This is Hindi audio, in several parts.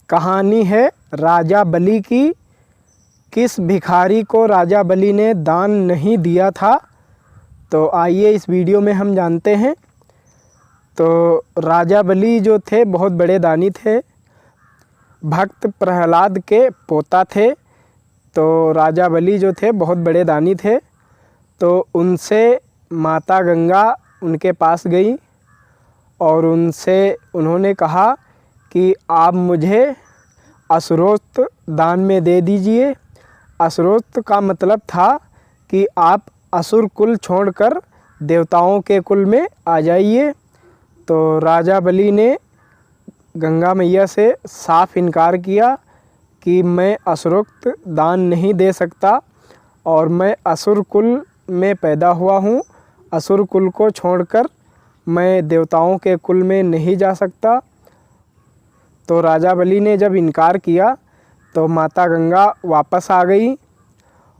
कहानी है राजा बलि की। किस भिखारी को राजा बलि ने दान नहीं दिया था, तो आइए इस वीडियो में हम जानते हैं। तो राजा बलि जो थे बहुत बड़े दानी थे, भक्त प्रहलाद के पोता थे। तो राजा बलि जो थे बहुत बड़े दानी थे। तो उनसे माता गंगा उनके पास गई और उन्होंने कहा कि आप मुझे असुरोक्त दान में दे दीजिए। असुरोक्त का मतलब था कि आप असुर कुल छोड़कर देवताओं के कुल में आ जाइए। तो राजा बलि ने गंगा मैया से साफ इनकार किया कि मैं असुरोक्त दान नहीं दे सकता और मैं असुर कुल में पैदा हुआ हूँ। असुर कुल को छोड़कर मैं देवताओं के कुल में नहीं जा सकता। तो राजा बलि ने जब इनकार किया तो माता गंगा वापस आ गई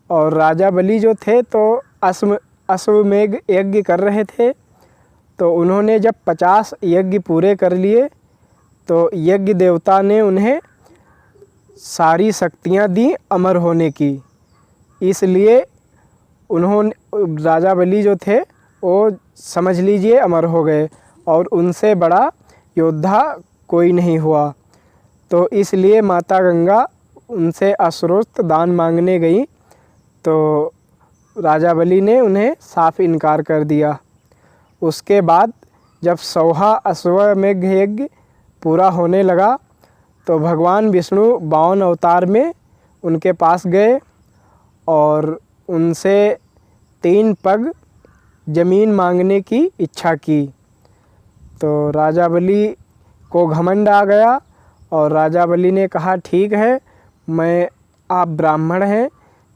और राजा बलि जो थे तो अश्वमेध यज्ञ कर रहे थे। तो उन्होंने जब 50 यज्ञ पूरे कर लिए तो यज्ञ देवता ने उन्हें सारी शक्तियाँ दी अमर होने की। इसलिए राजा बलि जो थे वो समझ लीजिए अमर हो गए और उनसे बड़ा योद्धा कोई नहीं हुआ। तो इसलिए माता गंगा उनसे असुरोक्त दान मांगने गई तो राजा बलि ने उन्हें साफ इनकार कर दिया। उसके बाद जब 100वां अश्वमेध यज्ञ पूरा होने लगा तो भगवान विष्णु 52 अवतार में उनके पास गए और उनसे 3 पग ज़मीन मांगने की इच्छा की। तो राजा बलि को घमंड आ गया और राजा बलि ने कहा ठीक है, आप ब्राह्मण हैं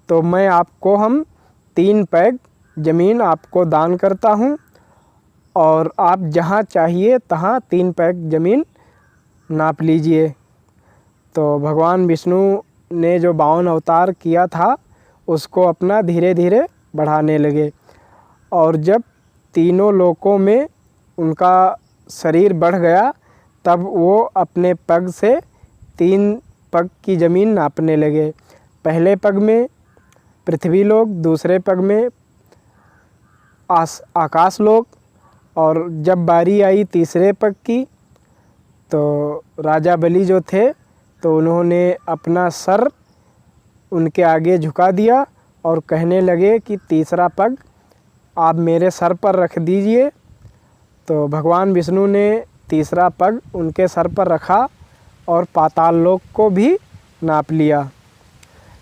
तो मैं आपको हम 3 पैग ज़मीन आपको दान करता हूँ और आप जहाँ चाहिए तहाँ 3 पैग ज़मीन नाप लीजिए। तो भगवान विष्णु ने जो 52 अवतार किया था उसको अपना धीरे धीरे बढ़ाने लगे और जब तीनों लोकों में उनका शरीर बढ़ गया तब वो अपने पग से 3 पग की ज़मीन नापने लगे। पहले पग में पृथ्वी लोक, दूसरे पग में आकाश लोक और जब बारी आई तीसरे पग की तो राजा बलि जो थे तो उन्होंने अपना सर उनके आगे झुका दिया और कहने लगे कि तीसरा पग आप मेरे सर पर रख दीजिए। तो भगवान विष्णु ने तीसरा पग उनके सर पर रखा और पाताल लोक को भी नाप लिया।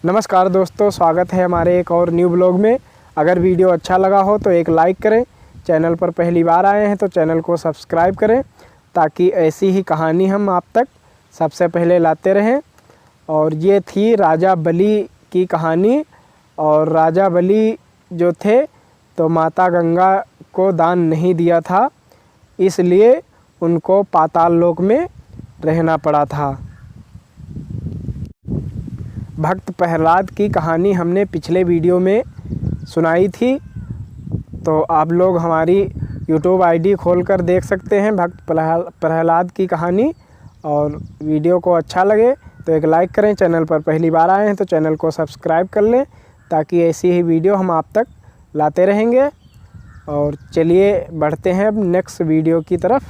नमस्कार दोस्तों, स्वागत है हमारे एक और न्यू ब्लॉग में। अगर वीडियो अच्छा लगा हो तो एक लाइक करें। चैनल पर पहली बार आए हैं तो चैनल को सब्सक्राइब करें ताकि ऐसी ही कहानी हम आप तक सबसे पहले लाते रहें। और ये थी राजा बलि की कहानी। और राजा बलि जो थे तो माता गंगा को दान नहीं दिया था, इसलिए उनको पाताल लोक में रहना पड़ा था। भक्त प्रहलाद की कहानी हमने पिछले वीडियो में सुनाई थी, तो आप लोग हमारी YouTube ID खोलकर देख सकते हैं भक्त प्रहलाद की कहानी। और वीडियो को अच्छा लगे तो एक लाइक करें। चैनल पर पहली बार आए हैं तो चैनल को सब्सक्राइब कर लें ताकि ऐसी ही वीडियो हम आप तक लाते रहेंगे। और चलिए बढ़ते हैं अब नेक्स्ट वीडियो की तरफ।